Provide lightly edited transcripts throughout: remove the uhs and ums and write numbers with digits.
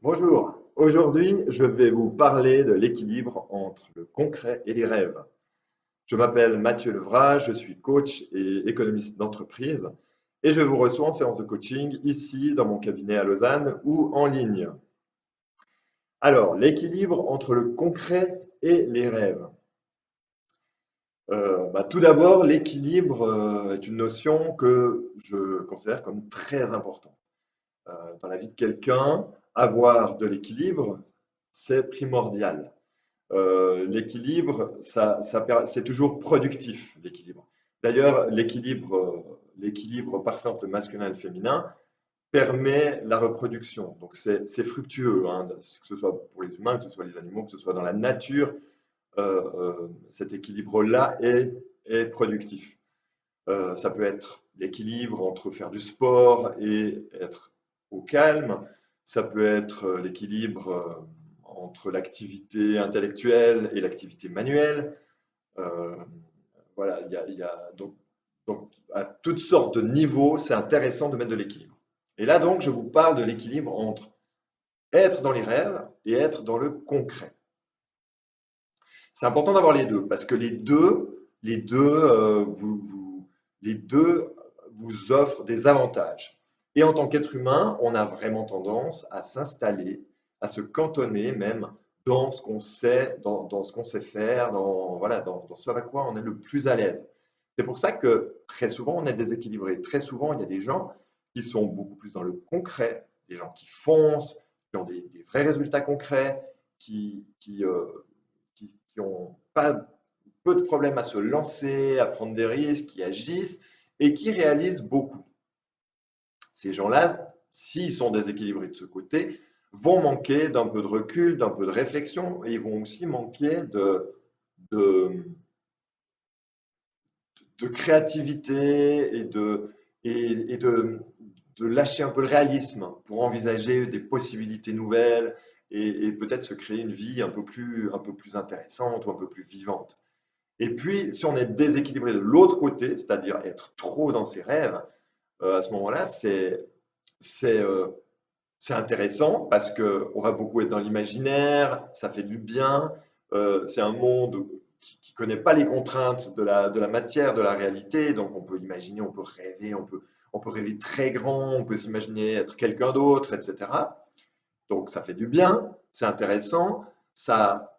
Bonjour, aujourd'hui je vais vous parler de l'équilibre entre le concret et les rêves. Je m'appelle Mathieu Levrage, je suis coach et économiste d'entreprise et je vous reçois en séance de coaching ici dans mon cabinet à Lausanne ou en ligne. Alors, l'équilibre entre le concret et les rêves. Tout d'abord, l'équilibre est une notion que je considère comme très importante. Dans la vie de quelqu'un, avoir de l'équilibre, c'est primordial. L'équilibre, c'est toujours productif, l'équilibre. D'ailleurs, l'équilibre parfait entre le masculin et le féminin permet la reproduction. Donc, c'est fructueux, hein, que ce soit pour les humains, que ce soit les animaux, que ce soit dans la nature, cet équilibre-là est productif. Ça peut être l'équilibre entre faire du sport et être au calme. Ça peut être l'équilibre entre l'activité intellectuelle et l'activité manuelle. Euh, voilà, donc, à toutes sortes de niveaux, c'est intéressant de mettre de l'équilibre. Et là, donc, je vous parle de l'équilibre entre être dans les rêves et être dans le concret. C'est important d'avoir les deux, parce que les deux vous offrent des avantages. Et en tant qu'être humain, on a vraiment tendance à s'installer, à se cantonner même dans ce qu'on sait, dans ce qu'on sait faire, dans ce à quoi on est le plus à l'aise. C'est pour ça que très souvent, on est déséquilibré. Très souvent, il y a des gens qui sont beaucoup plus dans le concret, des gens qui foncent, qui ont des vrais résultats concrets, qui ont pas peu de problèmes à se lancer, à prendre des risques, qui agissent et qui réalisent beaucoup. Ces gens-là, s'ils sont déséquilibrés de ce côté, vont manquer d'un peu de recul, d'un peu de réflexion, et ils vont aussi manquer de, de créativité et de lâcher un peu le réalisme pour envisager des possibilités nouvelles et peut-être se créer une vie un peu plus intéressante ou un peu plus vivante. Et puis, si on est déséquilibré de l'autre côté, c'est-à-dire être trop dans ses rêves, à ce moment-là, c'est, euh, c'est intéressant parce qu'on va beaucoup être dans l'imaginaire, ça fait du bien. C'est un monde qui ne connaît pas les contraintes de la matière, de la réalité. Donc, on peut imaginer, on peut rêver, on peut rêver très grand, on peut s'imaginer être quelqu'un d'autre, etc. Donc, ça fait du bien, c'est intéressant. Ça,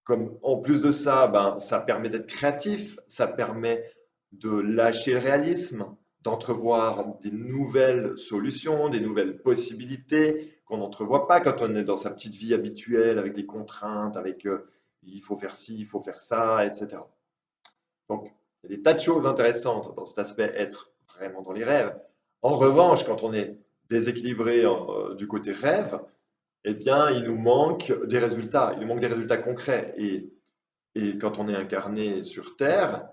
comme en plus de ça, ben, ça permet d'être créatif, ça permet de lâcher le réalisme, d'entrevoir des nouvelles solutions, des nouvelles possibilités qu'on n'entrevoit pas quand on est dans sa petite vie habituelle avec les contraintes, avec il faut faire ci, il faut faire ça, etc. Donc, il y a des tas de choses intéressantes dans cet aspect être vraiment dans les rêves. En revanche, quand on est déséquilibré du côté rêve, eh bien, il nous manque des résultats, il nous manque des résultats concrets. Et quand on est incarné sur Terre,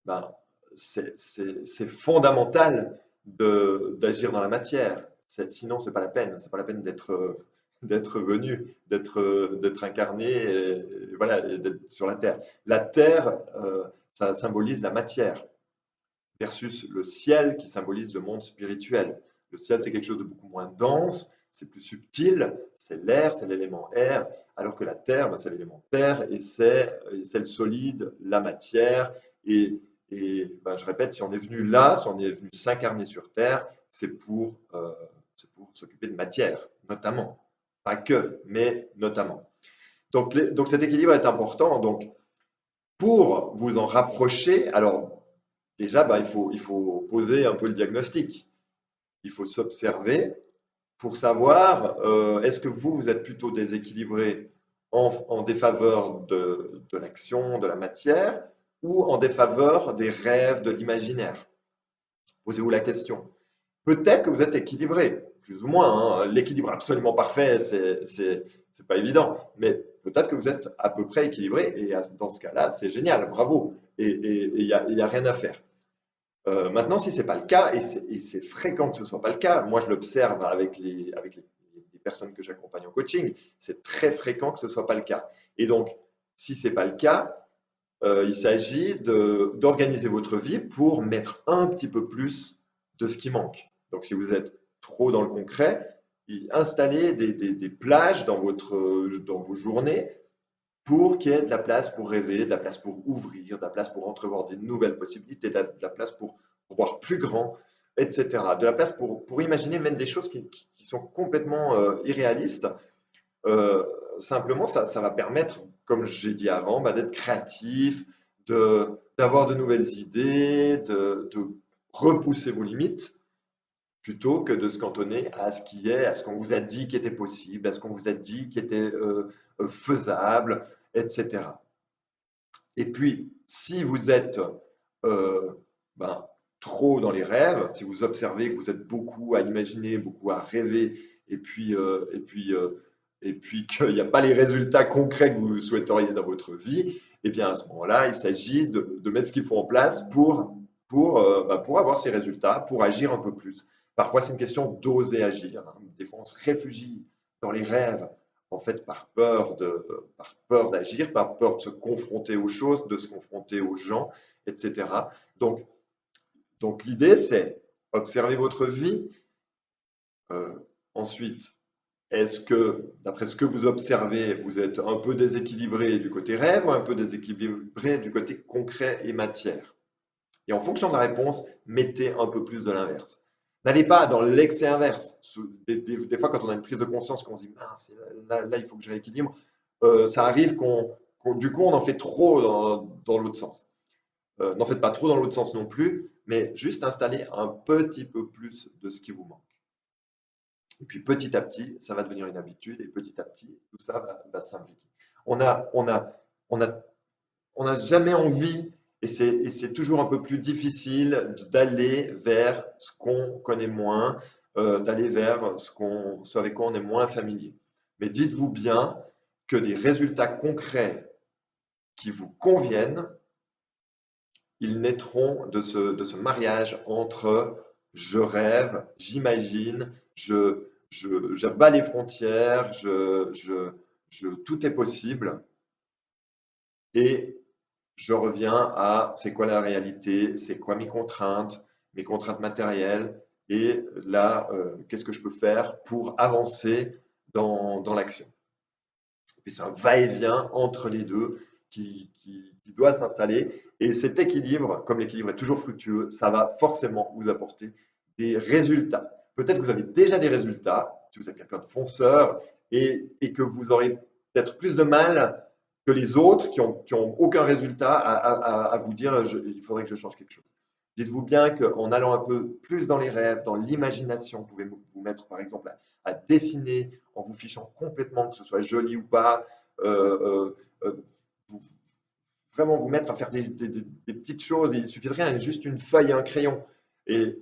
ben, c'est fondamental d'agir dans la matière. Sinon, c'est pas la peine. C'est pas la peine d'être venu, d'être incarné, et voilà, et d'être sur la Terre. La Terre, ça symbolise la matière versus le ciel qui symbolise le monde spirituel. Le ciel, c'est quelque chose de beaucoup moins dense, c'est plus subtil, c'est l'air, c'est l'élément air, alors que la terre, ben, c'est l'élément terre et c'est le solide, la matière. Et je répète, si on est venu là, si on est venu s'incarner sur terre, c'est pour s'occuper de matière, notamment. Pas que, mais notamment. Donc cet équilibre est important. Donc, pour vous en rapprocher, alors déjà, il faut poser un peu le diagnostic. Il faut s'observer pour savoir est-ce que vous êtes plutôt déséquilibré en défaveur de l'action, de la matière, ou en défaveur des rêves, de l'imaginaire. Posez-vous la question. Peut-être que vous êtes équilibré, plus ou moins, hein. L'équilibre absolument parfait, c'est pas évident, mais peut-être que vous êtes à peu près équilibré, et dans ce cas-là, c'est génial, bravo, et il n'y a rien à faire. Maintenant, si ce n'est pas le cas, et c'est fréquent que ce ne soit pas le cas, moi je l'observe avec les personnes que j'accompagne en coaching, c'est très fréquent que ce ne soit pas le cas. Et donc, si ce n'est pas le cas, il s'agit d'organiser votre vie pour mettre un petit peu plus de ce qui manque. Donc, si vous êtes trop dans le concret, installer des plages dans vos journées pour qu'il y ait de la place pour rêver, de la place pour ouvrir, de la place pour entrevoir des nouvelles possibilités, de la place pour voir plus grand, etc. De la place pour imaginer même des choses qui sont complètement irréalistes. Euh, Simplement, ça va permettre, comme j'ai dit avant, bah, d'être créatif, d'avoir de nouvelles idées, de repousser vos limites plutôt que de se cantonner à ce qui est, à ce qu'on vous a dit qui était possible, à ce qu'on vous a dit qui était faisable, etc. Et puis, si vous êtes euh, ben, trop dans les rêves, si vous observez que vous êtes beaucoup à imaginer, beaucoup à rêver, et puis qu'il n'y a pas les résultats concrets que vous souhaiteriez dans votre vie, eh bien à ce moment-là, il s'agit de mettre ce qu'il faut en place pour avoir ces résultats, pour agir un peu plus. Parfois, c'est une question d'oser agir, hein. Des fois, on se réfugie dans les rêves, en fait, par peur d'agir, par peur de se confronter aux choses, de se confronter aux gens, etc. Donc, donc l'idée, c'est observer votre vie. Euh, Ensuite, est-ce que, d'après ce que vous observez, vous êtes un peu déséquilibré du côté rêve ou un peu déséquilibré du côté concret et matière? Et en fonction de la réponse, mettez un peu plus de l'inverse. N'allez pas dans l'excès inverse. Des fois, quand on a une prise de conscience, qu'on se dit, mince, là, il faut que je rééquilibre, ça arrive du coup, on en fait trop dans l'autre sens. N'en faites pas trop dans l'autre sens non plus, mais juste installer un petit peu plus de ce qui vous manque. Et puis petit à petit, ça va devenir une habitude et petit à petit, tout ça va s'imbriquer. On a, on a, on a, on n'a jamais envie, et c'est toujours un peu plus difficile d'aller vers ce qu'on connaît moins, d'aller vers ce avec quoi on est moins familier. Mais dites-vous bien que des résultats concrets qui vous conviennent, ils naîtront de ce mariage entre je rêve, j'imagine, j'abats les frontières, tout est possible, et je reviens à c'est quoi la réalité, c'est quoi mes contraintes matérielles, et là, qu'est-ce que je peux faire pour avancer dans l'action. Et puis c'est un va-et-vient entre les deux qui doit s'installer. Et cet équilibre, comme l'équilibre est toujours fructueux, ça va forcément vous apporter des résultats. Peut-être que vous avez déjà des résultats, si vous êtes quelqu'un de fonceur, et que vous aurez peut-être plus de mal que les autres qui ont aucun résultat à vous dire il faudrait que je change quelque chose. Dites-vous bien qu'en allant un peu plus dans les rêves, dans l'imagination, vous pouvez vous mettre par exemple à dessiner en vous fichant complètement que ce soit joli ou pas, euh, vous- vraiment vous mettre à faire des petites choses. Il suffit de rien, juste une feuille et un crayon. Et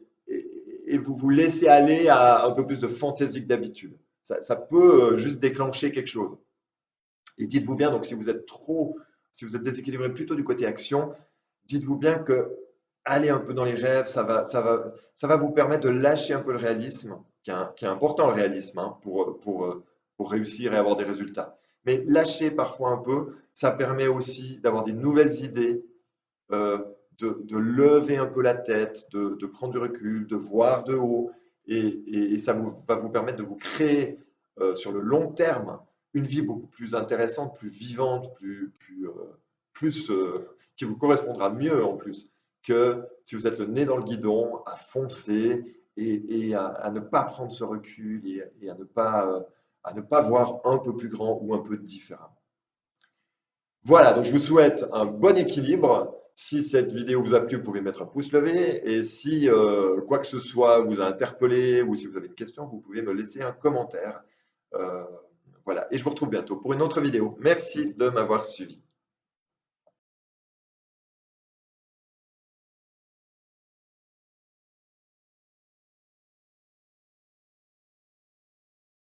vous vous laissez aller à un peu plus de fantaisie que d'habitude. Ça peut juste déclencher quelque chose. Et dites-vous bien, donc si vous êtes déséquilibré plutôt du côté action, dites-vous bien que aller un peu dans les rêves, ça va vous permettre de lâcher un peu le réalisme, qui est important le réalisme, hein, pour réussir et avoir des résultats. Mais lâcher parfois un peu, ça permet aussi d'avoir des nouvelles idées, euh, de lever un peu la tête, de prendre du recul, de voir de haut, et ça va vous permettre de vous créer sur le long terme une vie beaucoup plus intéressante, plus vivante, qui vous correspondra mieux en plus que si vous êtes le nez dans le guidon, à foncer et à ne pas prendre ce recul et à ne pas voir un peu plus grand ou un peu différemment. Voilà, donc je vous souhaite un bon équilibre. Si cette vidéo vous a plu, vous pouvez mettre un pouce levé. Et si quoi que ce soit vous a interpellé ou si vous avez une question, vous pouvez me laisser un commentaire. Euh, voilà, et je vous retrouve bientôt pour une autre vidéo. Merci de m'avoir suivi.